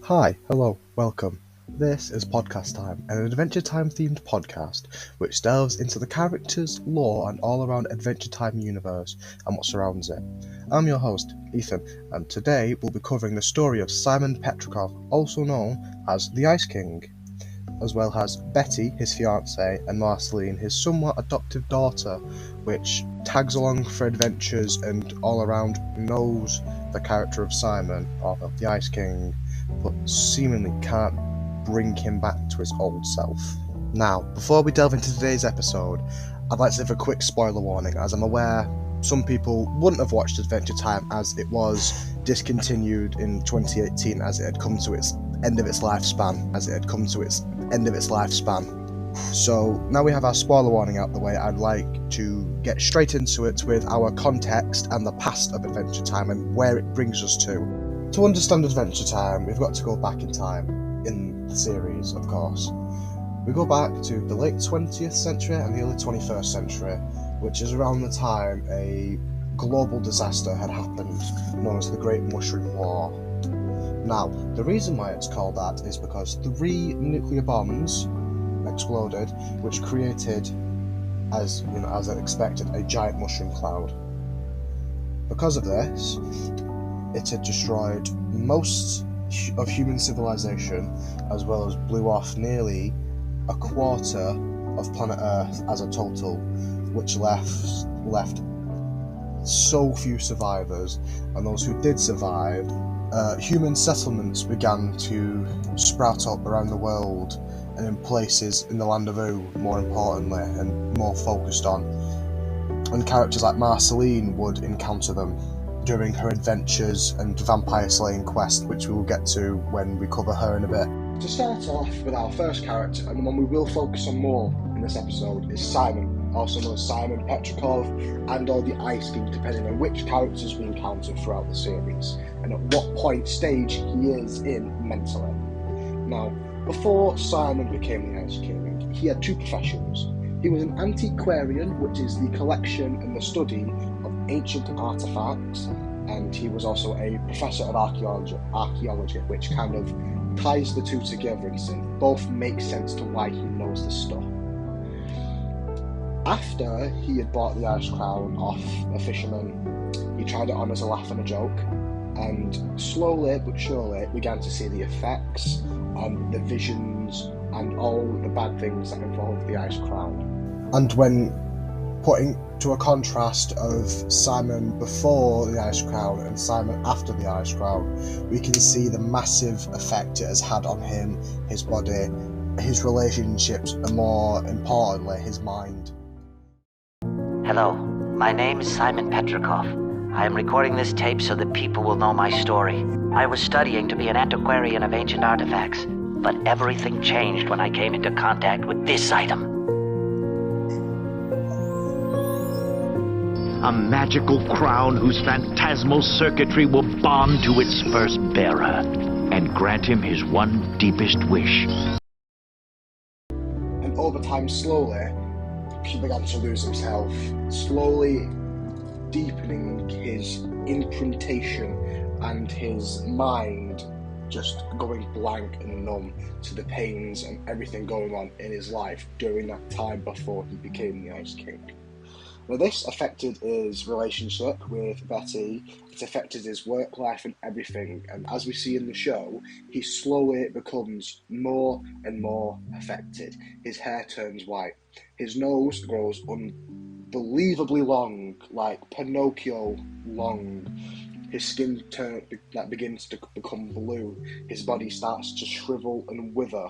Hi, hello, welcome. This is Podcast Time, an Adventure Time themed podcast which delves into the characters, lore, and all around Adventure Time universe and what surrounds it. I'm your host, Ethan, and today we'll be covering the story of Simon Petrakov, also known as the Ice King, as well as Betty, his fiancée, and Marceline, his somewhat adoptive daughter, which tags along for adventures and all around knows the character of Simon, or of the Ice King, but seemingly can't bring him back to his old self. Now, before we delve into today's episode, I'd like to give a quick spoiler warning, as I'm aware some people wouldn't have watched Adventure Time as it was discontinued in 2018 as it had come to its end of its lifespan. So now we have our spoiler warning out the way, I'd like to get straight into it with our context and the past of Adventure Time and where it brings us to. To understand Adventure Time, we've got to go back in time, in the series, of course. We go back to the late 20th century and the early 21st century, which is around the time a global disaster had happened, known as the Great Mushroom War. Now, the reason why it's called that is because 3 nuclear bombs exploded, which created, as expected, a giant mushroom cloud. Because of this, it had destroyed most of human civilization, as well as blew off nearly a quarter of planet Earth as a total, which left so few survivors, and those who did survive, human settlements began to sprout up around the world and in places in the land of Ooo, more importantly, and more focused on. And characters like Marceline would encounter them during her adventures and vampire slaying quest, which we will get to when we cover her in a bit. To start off with our first character, and the one we will focus on more in this episode, is Simon, also known as Simon Petrakov and or the Ice King, depending on which characters we encounter throughout the series and at what stage he is in mentally. Now, before Simon became the Ice King, he had 2 professions. He was an antiquarian, which is the collection and the study of ancient artifacts, and he was also a professor of archaeology, which kind of ties the 2 together and both make sense to why he knows this stuff. After he had bought the Ice Crown off a fisherman, he tried it on as a laugh and a joke, and slowly but surely began to see the effects and the visions and all the bad things that involve the Ice Crown. And when putting to a contrast of Simon before the Ice Crown and Simon after the Ice Crown, we can see the massive effect it has had on him, his body, his relationships, and more importantly, his mind. Hello, my name is Simon Petrakov. I am recording this tape so that people will know my story. I was studying to be an antiquarian of ancient artifacts, but everything changed when I came into contact with this item. A magical crown whose phantasmal circuitry will bond to its first bearer and grant him his one deepest wish. And over time, slowly, he began to lose himself, slowly deepening his imprintation and his mind just going blank and numb to the pains and everything going on in his life during that time before he became the Ice King. Now, this affected his relationship with Betty, it affected his work life and everything, and as we see in the show, he slowly becomes more and more affected. His hair turns white, his nose grows unbelievably long, like Pinocchio long, his skin begins to become blue, his body starts to shrivel and wither,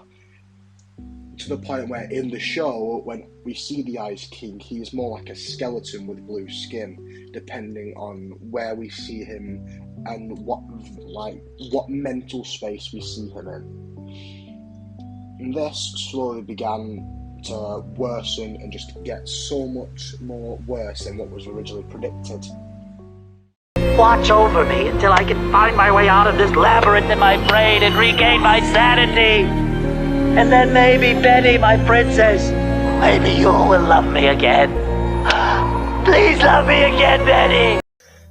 to the point where in the show, when we see the Ice King, he is more like a skeleton with blue skin, depending on where we see him and what mental space we see him in. And this slowly began to worsen and just get so much more worse than what was originally predicted. Watch over me until I can find my way out of this labyrinth in my brain and regain my sanity. And then maybe Betty, my princess, maybe you will love me again. Please love me again, Betty.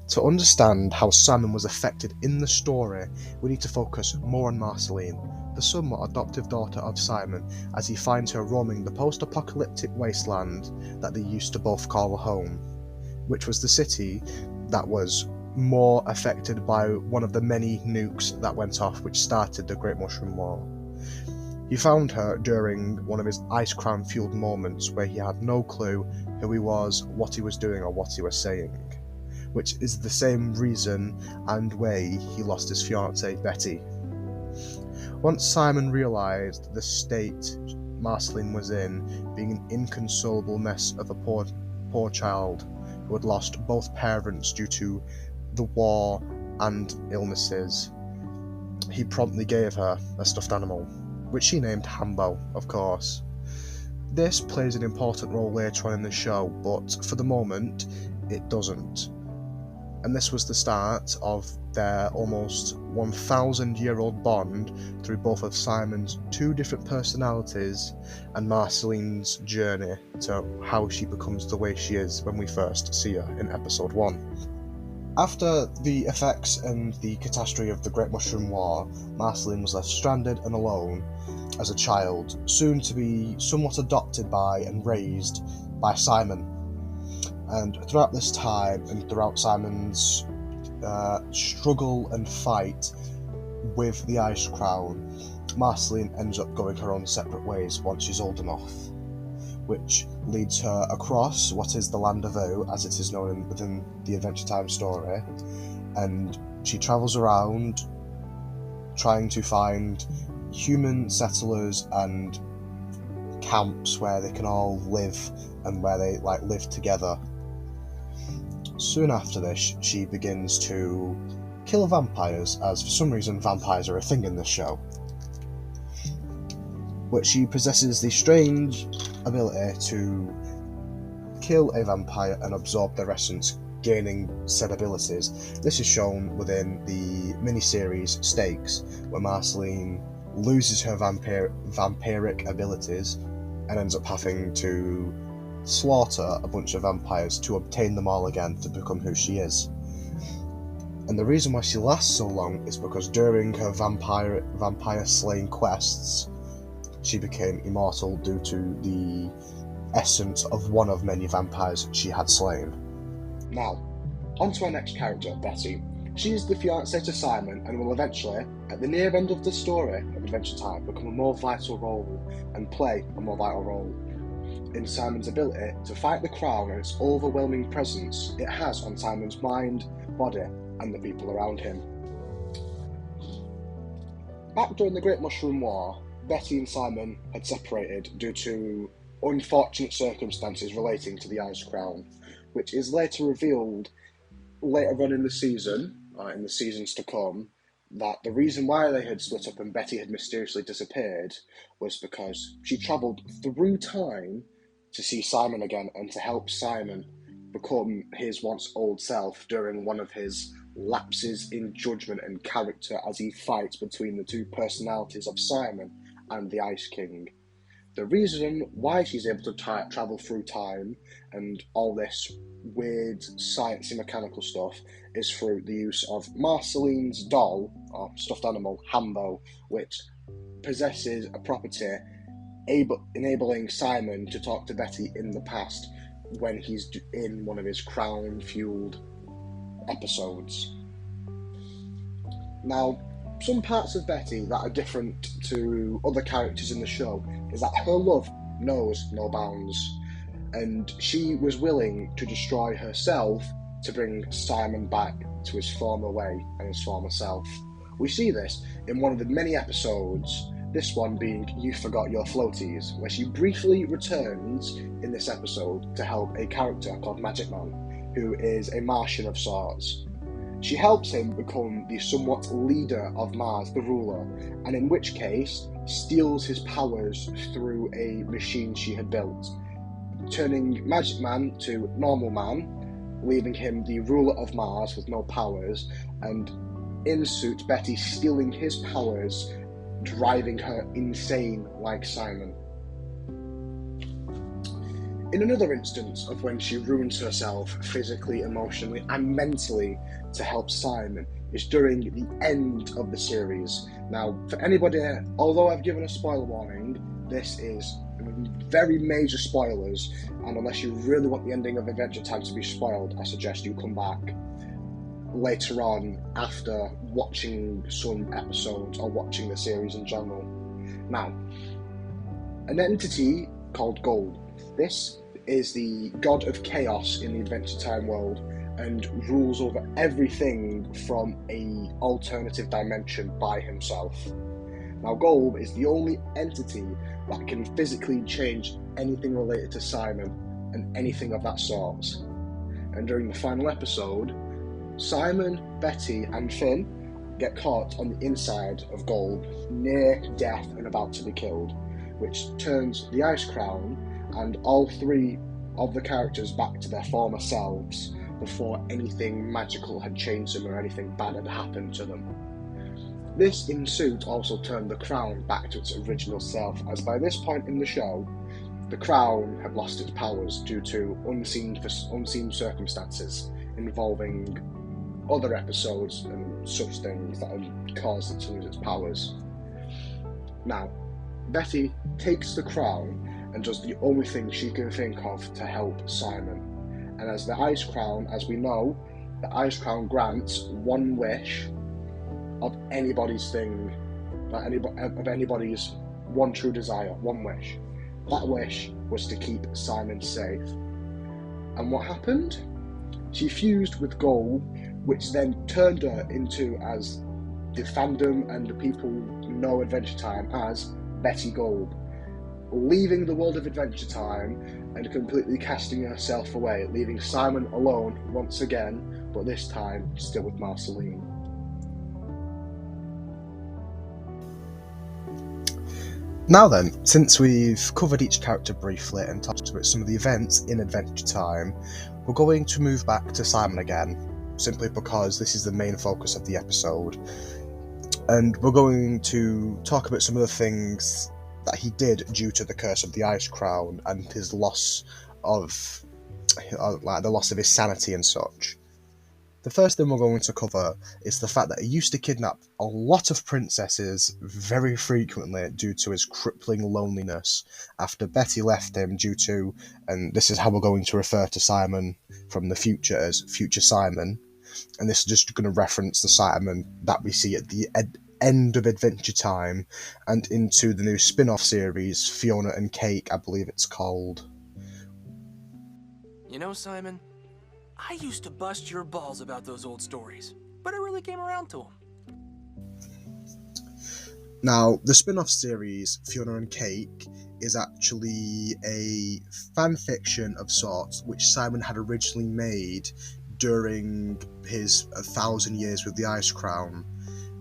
To understand how Simon was affected in the story, we need to focus more on Marceline, the somewhat adoptive daughter of Simon, as he finds her roaming the post-apocalyptic wasteland that they used to both call home, which was the city that was more affected by one of the many nukes that went off which started the Great Mushroom War. He found her during one of his Ice Crown fueled moments where he had no clue who he was, what he was doing, or what he was saying, which is the same reason and way he lost his fiancée Betty. Once Simon realised the state Marceline was in, being an inconsolable mess of a poor child who had lost both parents due to the war and illnesses, he promptly gave her a stuffed animal, which she named Hambo, of course. This plays an important role later on in the show, but for the moment, it doesn't. And this was the start of their almost 1,000-year-old bond through both of Simon's two different personalities and Marceline's journey to how she becomes the way she is when we first see her in episode 1. After the effects and the catastrophe of the Great Mushroom War, Marceline was left stranded and alone as a child, soon to be somewhat adopted by and raised by Simon. And throughout this time, and throughout Simon's struggle and fight with the Ice Crown, Marceline ends up going her own separate ways once she's old enough, which leads her across what is the Land of Oo, as it is known within the Adventure Time story, and she travels around trying to find human settlers and camps where they can all live and where they live together. Soon after this, she begins to kill vampires, as for some reason vampires are a thing in this show. But she possesses the strange ability to kill a vampire and absorb their essence, gaining said abilities. This is shown within the miniseries Stakes, where Marceline loses her vampiric abilities and ends up having to slaughter a bunch of vampires to obtain them all again to become who she is. And the reason why she lasts so long is because during her vampire slaying quests, she became immortal due to the essence of one of many vampires she had slain. Now, on to our next character, Betty. She is the fiancée to Simon and will eventually, at the near end of the story of Adventure Time, become a more vital role and play a more vital role in Simon's ability to fight the Crown and its overwhelming presence it has on Simon's mind, body, and the people around him. Back during the Great Mushroom War, Betty and Simon had separated due to unfortunate circumstances relating to the Ice Crown, which is later revealed later on in the season, in the seasons to come, that the reason why they had split up and Betty had mysteriously disappeared was because she travelled through time to see Simon again and to help Simon become his once old self during one of his lapses in judgment and character as he fights between the two personalities of Simon and the Ice King. The reason why she's able to travel through time and all this weird sciencey mechanical stuff is through the use of Marceline's doll, or stuffed animal, Hambo, which possesses a property enabling Simon to talk to Betty in the past when he's in one of his crown-fueled episodes. Now, some parts of Betty that are different to other characters in the show is that her love knows no bounds, and she was willing to destroy herself to bring Simon back to his former way and his former self. We see this in one of the many episodes, this one being You Forgot Your Floaties, where she briefly returns in this episode to help a character called Magic Man, who is a Martian of sorts. She helps him become the somewhat leader of Mars, the ruler, and in which case steals his powers through a machine she had built, turning Magic Man to normal man, leaving him the ruler of Mars with no powers, and in suit Betty stealing his powers, driving her insane like Simon. In another instance of when she ruins herself physically, emotionally, and mentally to help Simon is during the end of the series. Now, for anybody, although I've given a spoiler warning, this is very major spoilers, and unless you really want the ending of Adventure Time to be spoiled, I suggest you come back later on after watching some episodes or watching the series in general. Now, an entity called Gold. This is the god of chaos in the Adventure Time world and rules over everything from an alternative dimension by himself. Now, Gold is the only entity that can physically change anything related to Simon and anything of that sort. And during the final episode, Simon, Betty, and Finn get caught on the inside of Gold, near death and about to be killed, which turns the Ice Crown and all three of the characters back to their former selves before anything magical had changed them or anything bad had happened to them. This in suit also turned the crown back to its original self, as by this point in the show, the crown had lost its powers due to unseen circumstances involving other episodes and such things that had caused it to lose its powers. Now, Betty takes the crown and does the only thing she can think of to help Simon. And as the Ice Crown, as we know, the Ice Crown grants one wish of anybody's thing, of anybody's one true desire, one wish. That wish was to keep Simon safe. And what happened? She fused with Gold, which then turned her into, as the fandom and the people who know Adventure Time, as Betty Gold, leaving the world of Adventure Time and completely casting herself away, leaving Simon alone once again, but this time still with Marceline. Now then, since we've covered each character briefly and talked about some of the events in Adventure Time, we're going to move back to Simon again, simply because this is the main focus of the episode. And we're going to talk about some of the things that he did due to the curse of the Ice Crown and his loss of, the loss of his sanity and such. The first thing we're going to cover is the fact that he used to kidnap a lot of princesses very frequently due to his crippling loneliness after Betty left him due to, and this is how we're going to refer to Simon from the future as Future Simon, and this is just going to reference the Simon that we see at the end of Adventure Time and into the new spin-off series, Fiona and Cake, I believe it's called. You know, Simon, I used to bust your balls about those old stories, but I really came around to them. Now, the spin-off series, Fiona and Cake, is actually a fan fiction of sorts which Simon had originally made during his 1,000 years with the Ice Crown.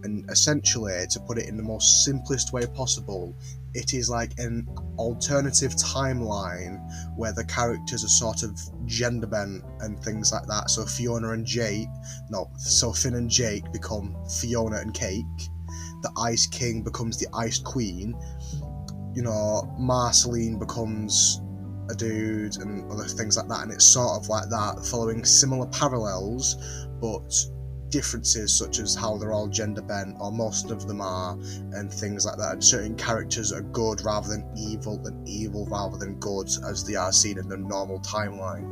And essentially, to put it in the most simplest way possible, it is like an alternative timeline where the characters are sort of gender bent and things like that. So Finn and Jake become Fiona and Cake. The Ice King becomes the Ice Queen. You know, Marceline becomes a dude and other things like that. And it's sort of like that, following similar parallels, but differences such as how they're all gender bent, or most of them are, and things like that. And certain characters are good rather than evil, and evil rather than good, as they are seen in the normal timeline.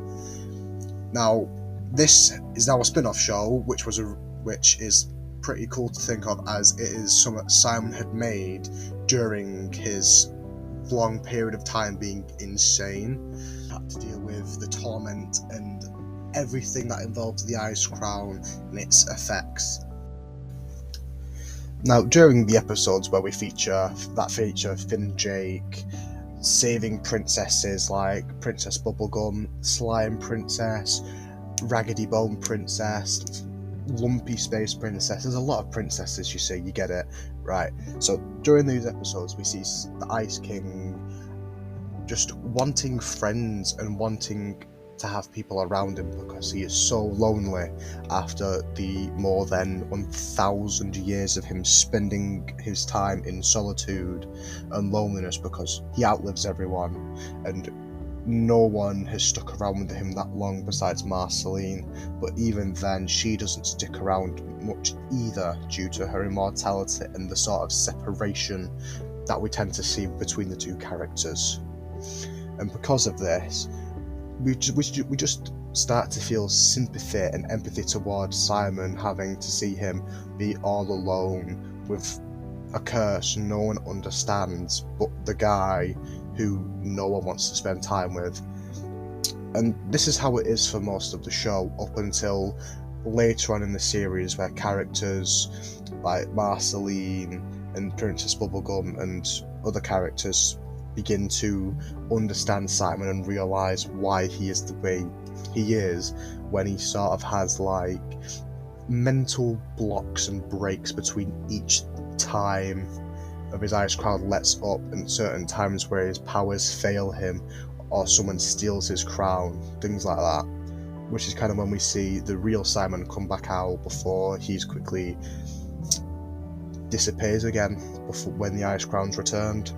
Now, this is now a spin-off show, which is pretty cool to think of, as it is something Simon had made during his long period of time being insane. Had to deal with the torment and everything that involves the Ice Crown and its effects. Now, during the episodes where we feature Finn and Jake saving princesses like Princess Bubblegum, Slime Princess, Raggedy Bone Princess, Lumpy Space Princess, there's a lot of princesses, you see, you get it, right? So during these episodes we see the Ice King just wanting friends and wanting to have people around him because he is so lonely after the more than 1,000 years of him spending his time in solitude and loneliness, because he outlives everyone. And no one has stuck around with him that long besides Marceline, but even then she doesn't stick around much either due to her immortality and the sort of separation that we tend to see between the two characters. And because of this, we just start to feel sympathy and empathy towards Simon, having to see him be all alone with a curse no one understands but the guy who no one wants to spend time with. And this is how it is for most of the show, up until later on in the series, where characters like Marceline and Princess Bubblegum and other characters begin to understand Simon and realise why he is the way he is, when he sort of has like mental blocks and breaks between each time of his ice crown lets up, and certain times where his powers fail him or someone steals his crown, things like that, which is kind of when we see the real Simon come back out before he's quickly disappears again when the ice crown's returned.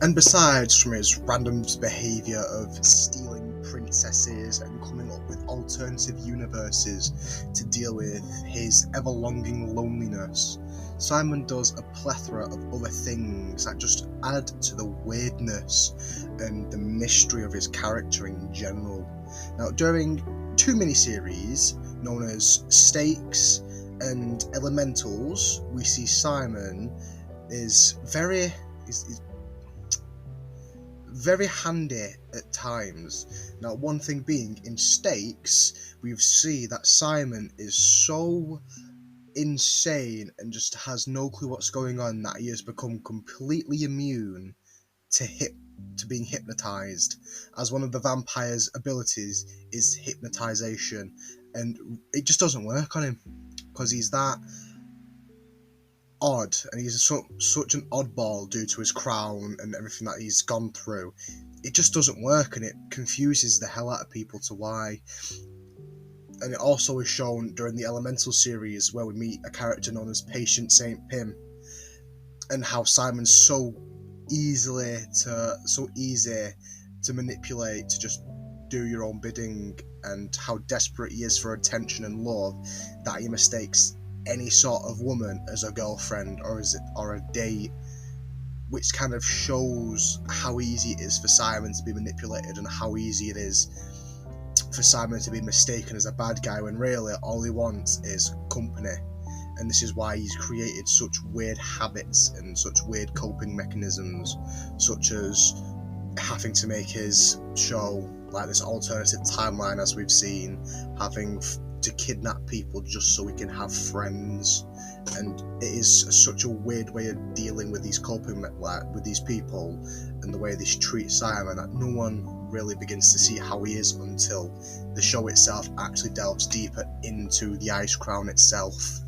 And besides from his random behaviour of stealing princesses and coming up with alternative universes to deal with his ever-longing loneliness, Simon does a plethora of other things that just add to the weirdness and the mystery of his character in general. Now, during two miniseries known as Stakes and Elementals, we see Simon is very handy at times. Now, one thing being, in Stakes, we see that Simon is so insane and just has no clue what's going on that he has become completely immune to being hypnotized, as one of the vampire's abilities is hypnotization, and it just doesn't work on him because he's that odd, and he's such an oddball due to his crown and everything that he's gone through. It just doesn't work, and it confuses the hell out of people to why. And it also is shown during the Elemental series, where we meet a character known as Patient Saint Pym, and how Simon's so easy to manipulate, to just do your own bidding, and how desperate he is for attention and love that he mistakes any sort of woman as a girlfriend or a date, which kind of shows how easy it is for Simon to be manipulated and how easy it is for Simon to be mistaken as a bad guy when really all he wants is company. And this is why he's created such weird habits and such weird coping mechanisms, such as having to make his show like this alternative timeline, as we've seen, having to kidnap people just so he can have friends. And it is such a weird way of dealing with these coping with these people and the way they treat Simon that no one really begins to see how he is until the show itself actually delves deeper into the Ice Crown itself.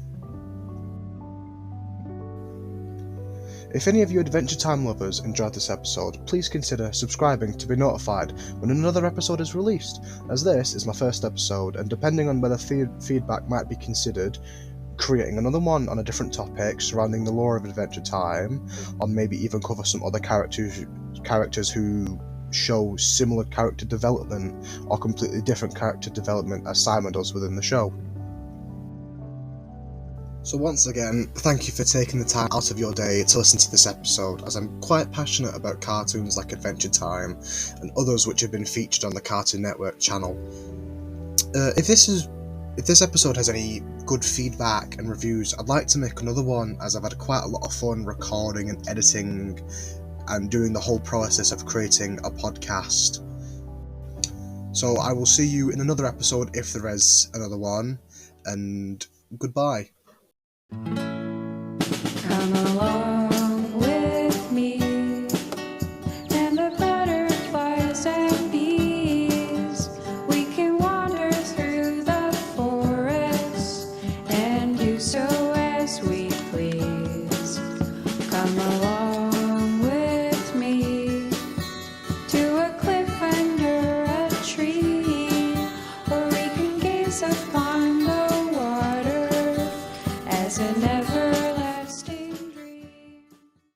If any of you Adventure Time lovers enjoyed this episode, please consider subscribing to be notified when another episode is released, as this is my first episode, and depending on whether feedback might be considered, creating another one on a different topic surrounding the lore of Adventure Time, or maybe even cover some other characters who show similar character development or completely different character development as Simon does within the show. So once again, thank you for taking the time out of your day to listen to this episode, as I'm quite passionate about cartoons like Adventure Time and others which have been featured on the Cartoon Network channel. If this episode has any good feedback and reviews, I'd like to make another one, as I've had quite a lot of fun recording and editing and doing the whole process of creating a podcast. So I will see you in another episode if there is another one, and goodbye. Come along with me, and the butterflies and bees. We can wander through the forest and do so as we please. Come along with me to a cliff under a tree, where we can gaze upon the water as it never